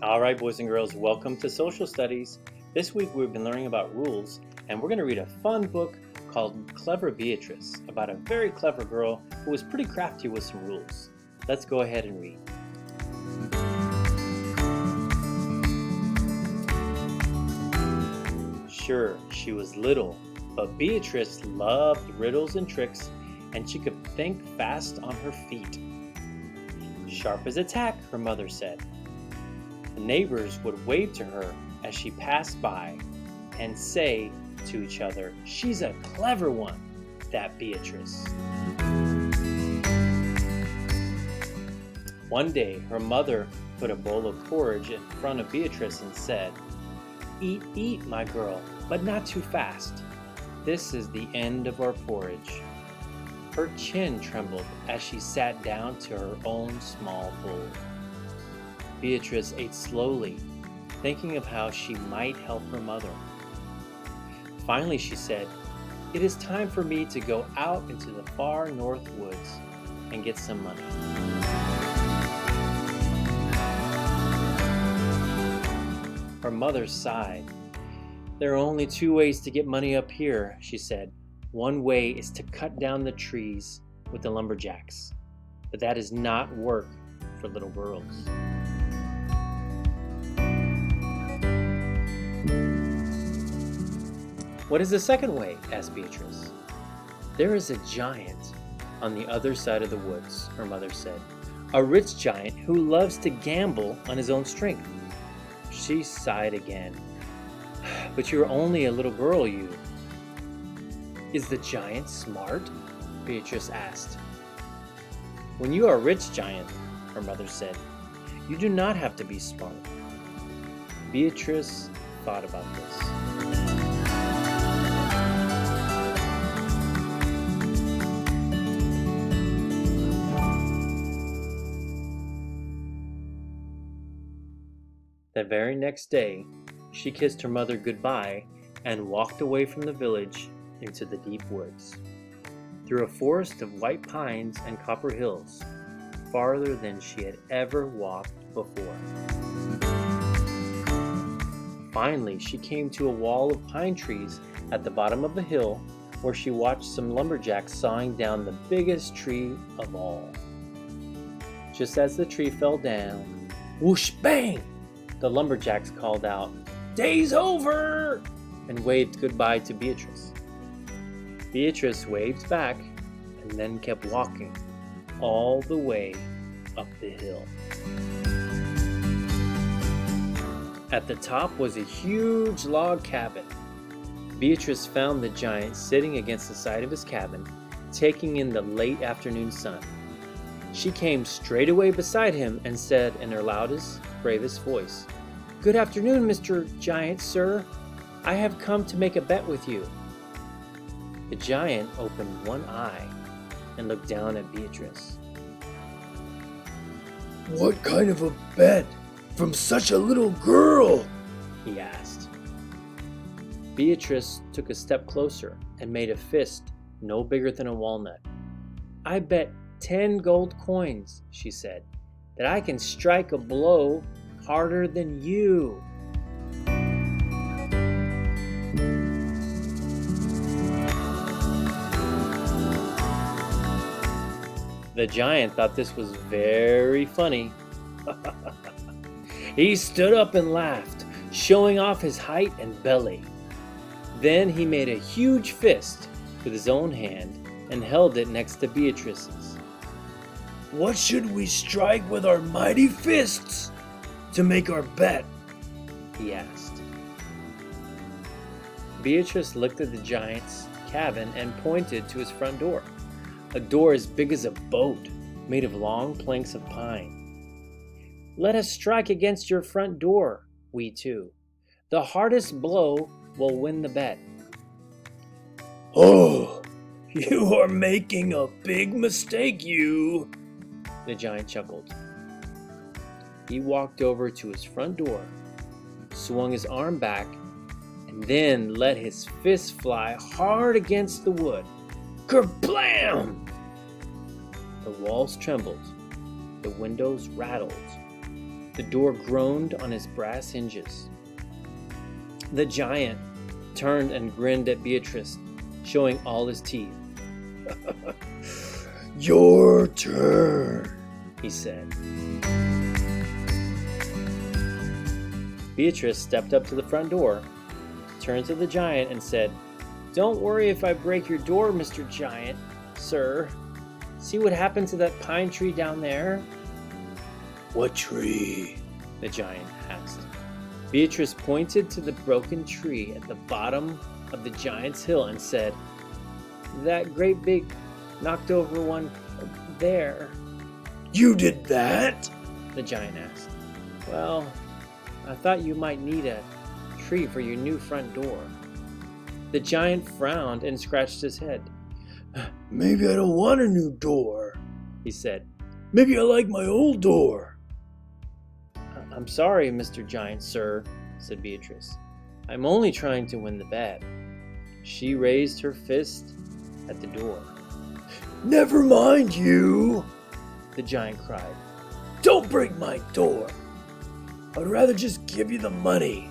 All right, boys and girls, welcome to Social Studies. This week we've been learning about rules, and we're going to read a fun book called Clever Beatrice about a very clever girl who was pretty crafty with some rules. Let's go ahead and read. Sure, she was little, but Beatrice loved riddles and tricks, and she could think fast on her feet. Sharp as a tack, her mother said. The neighbors would wave to her as she passed by and say to each other, "She's a clever one, that Beatrice." One day, her mother put a bowl of porridge in front of Beatrice and said, "Eat, eat, my girl, but not too fast. This is the end of our porridge." Her chin trembled as she sat down to her own small bowl. Beatrice ate slowly, thinking of how she might help her mother. Finally, she said, "It is time for me to go out into the far north woods and get some money." Her mother sighed. "There are only two ways to get money up here," she said. "One way is to cut down the trees with the lumberjacks, but that is not work for little girls." "What is the second way?" asked Beatrice. "There is a giant on the other side of the woods," her mother said. "A rich giant who loves to gamble on his own strength." She sighed again. "But you're only a little girl, you." "Is the giant smart?" Beatrice asked. "When you are a rich giant," her mother said, "you do not have to be smart." Beatrice thought about this. The very next day, she kissed her mother goodbye and walked away from the village into the deep woods, through a forest of white pines and copper hills, farther than she had ever walked before. Finally, she came to a wall of pine trees at the bottom of the hill, where she watched some lumberjacks sawing down the biggest tree of all. Just as the tree fell down, whoosh bang! The lumberjacks called out, "Day's over!" and waved goodbye to Beatrice. Beatrice waved back and then kept walking all the way up the hill. At the top was a huge log cabin. Beatrice found the giant sitting against the side of his cabin, taking in the late afternoon sun. She came straight away beside him and said in her loudest, bravest voice, "Good afternoon, Mr. Giant, sir. I have come to make a bet with you." The giant opened one eye and looked down at Beatrice. "What kind of a bet from such a little girl?" he asked. Beatrice took a step closer and made a fist no bigger than a walnut. "I bet 10 gold coins," she said, "that I can strike a blow harder than you." The giant thought this was very funny. He stood up and laughed, showing off his height and belly. Then he made a huge fist with his own hand and held it next to Beatrice's. "What should we strike with our mighty fists to make our bet?" he asked. Beatrice looked at the giant's cabin and pointed to his front door, a door as big as a boat, made of long planks of pine. "Let us strike against your front door, we two. The hardest blow will win the bet." "Oh, you are making a big mistake, you," the giant chuckled. He walked over to his front door, swung his arm back, and then let his fist fly hard against the wood. Kerblam! The walls trembled, the windows rattled, The door groaned on its brass hinges. The giant turned and grinned at Beatrice, showing all his teeth. Your turn, he said. Beatrice stepped up to the front door, turned to the giant, and said, "Don't worry if I break your door, Mr. Giant, sir. See what happened to that pine tree down there?" What tree? The giant asked. Beatrice pointed to the broken tree at the bottom of the giant's hill and said, "That great big knocked over one there." You did that? The giant asked. "Well, I thought you might need a tree for your new front door." The giant frowned and scratched his head. Maybe I don't want a new door, he said. Maybe I like my old door. "I'm sorry, Mr. Giant, sir," said Beatrice. "I'm only trying to win the bet." She raised her fist at the door. Never mind you, the giant cried. Don't break my door. I'd rather just give you the money.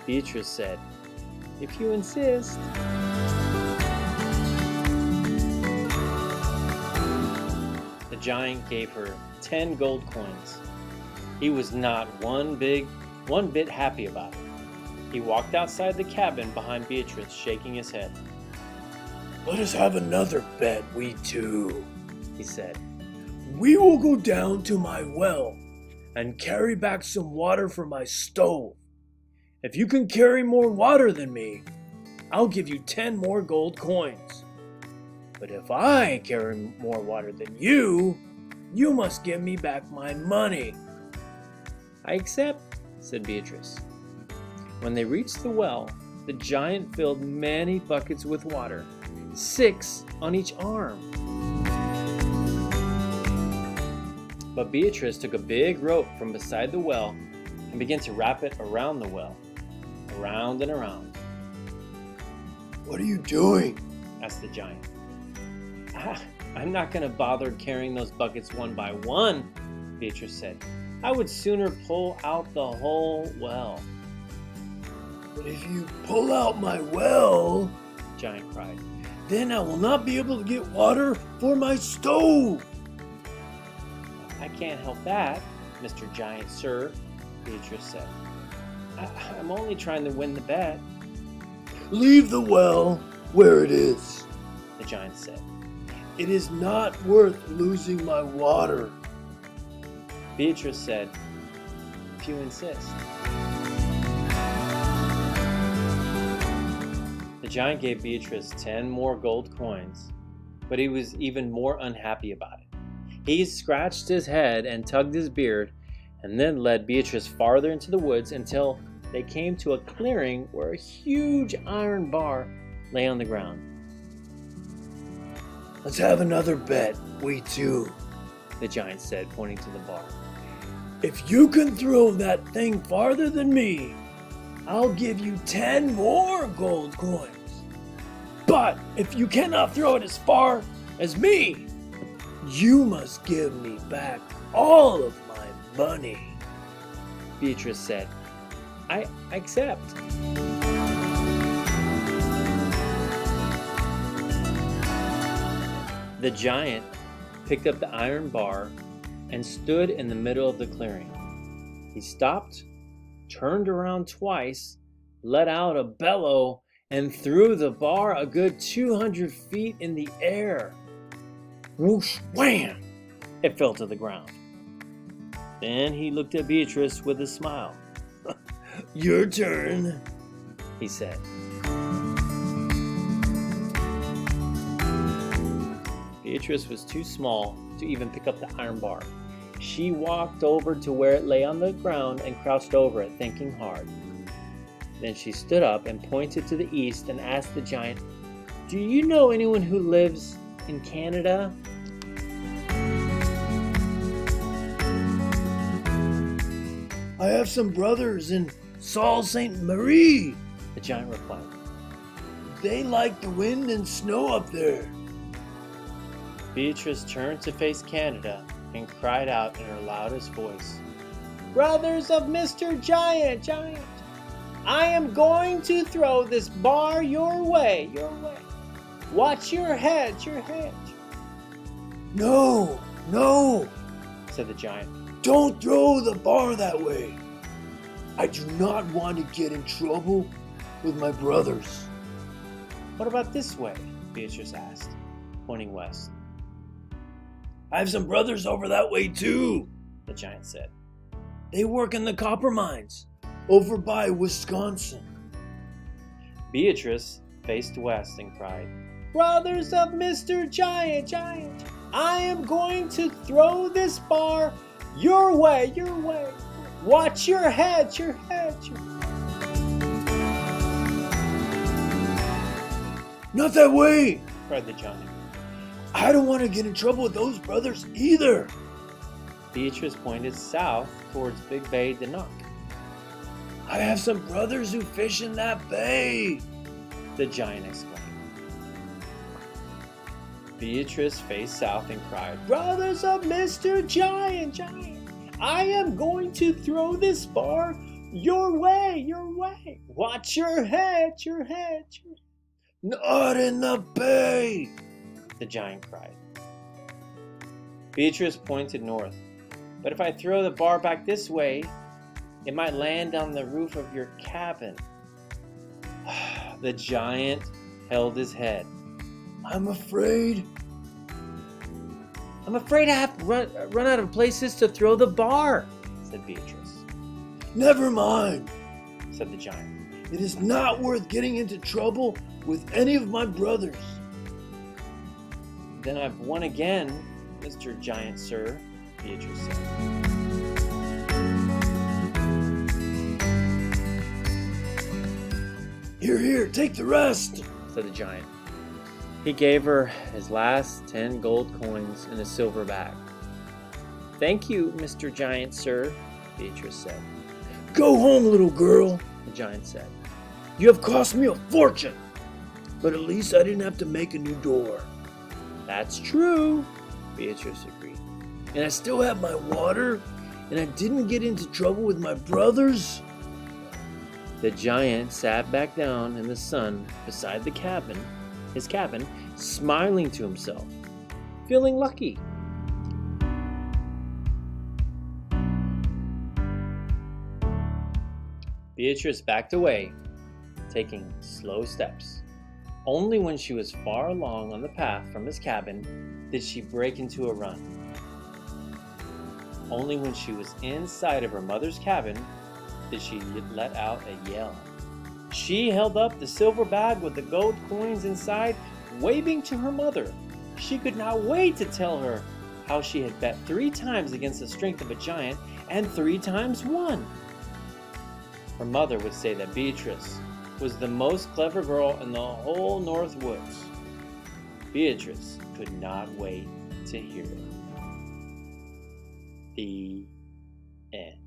Beatrice said, "If you insist." The giant gave her 10 gold coins. He was not one bit happy about it. He walked outside the cabin behind Beatrice, shaking his head. Let us have another bet, we two, he said. We will go down to my well and carry back some water for my stove. If you can carry more water than me, I'll give you 10 more gold coins. But if I carry more water than you must give me back my money. I accept, said Beatrice. When they reached the well, the giant filled many buckets with water, 6 on each arm. But Beatrice took a big rope from beside the well and began to wrap it around the well, around and around. What are you doing? Asked the giant. I'm not going to bother carrying those buckets one by one, Beatrice said. I would sooner pull out the whole well. But if you pull out my well, the giant cried, then I will not be able to get water for my stove. I can't help that, Mr. Giant, sir, Beatrice said. I'm only trying to win the bet. Leave the well where it is, the giant said. It is not worth losing my water. Beatrice said, if you insist. The giant gave Beatrice 10 more gold coins, but he was even more unhappy about it. He scratched his head and tugged his beard, and then led Beatrice farther into the woods until they came to a clearing where a huge iron bar lay on the ground. Let's have another bet, we two, the giant said, pointing to the bar. If you can throw that thing farther than me, I'll give you 10 more gold coins. But if you cannot throw it as far as me, you must give me back all of my money. Beatrice said, I accept. The giant picked up the iron bar and stood in the middle of the clearing. He stopped, turned around twice, let out a bellow, and threw the bar a good 200 feet in the air. Whoosh, wham! It fell to the ground. Then he looked at Beatrice with a smile. Your turn, he said. Beatrice was too small to even pick up the iron bar. She walked over to where it lay on the ground and crouched over it, thinking hard. Then she stood up and pointed to the east and asked the giant, Do you know anyone who lives in Canada? I have some brothers in Sault Ste. Marie, the giant replied. They like the wind and snow up there. Beatrice turned to face Canada and cried out in her loudest voice, "Brothers of Mr. Giant, I am going to throw this bar your way. Watch your head. No, no, said the giant. don't throw the bar that way. I do not want to get in trouble with my brothers. What about this way? Beatrice asked, pointing west. I have some brothers over that way too, the giant said. They work in the copper mines over by Wisconsin. Beatrice faced west and cried, "Brothers of Mr. Giant, I am going to throw this bar your way. Watch your head. Not that way, cried the giant. I don't want to get in trouble with those brothers either. Beatrice pointed south towards Big Bay de Noc. I have some brothers who fish in that bay, the giant exclaimed. Beatrice faced south and cried, "Brothers of Mr. Giant, I am going to throw this bar your way. Watch your head. Not in the bay, the giant cried. Beatrice pointed north. "But if I throw the bar back this way, it might land on the roof of your cabin." The giant held his head. I'm afraid I have to run out of places to throw the bar, said Beatrice. Never mind, said the giant. It is not worth getting into trouble with any of my brothers. Then I've won again, Mr. Giant, sir, Beatrice said. Here, take the rest, said the giant. He gave her his last 10 gold coins in a silver bag. Thank you, Mr. Giant, sir, Beatrice said. Go home, little girl, the giant said. You have cost me a fortune, but at least I didn't have to make a new door. That's true, Beatrice agreed. And I still have my water, and I didn't get into trouble with my brothers. The giant sat back down in the sun beside his cabin, smiling to himself, feeling lucky. Beatrice backed away, taking slow steps. Only when she was far along on the path from his cabin did she break into a run. Only when she was inside of her mother's cabin did she let out a yell. She held up the silver bag with the gold coins inside, waving to her mother. She could not wait to tell her how she had bet 3 times against the strength of a giant and 3 times won. Her mother would say that Beatrice was the most clever girl in the whole North Woods. Beatrice could not wait to hear her. The end.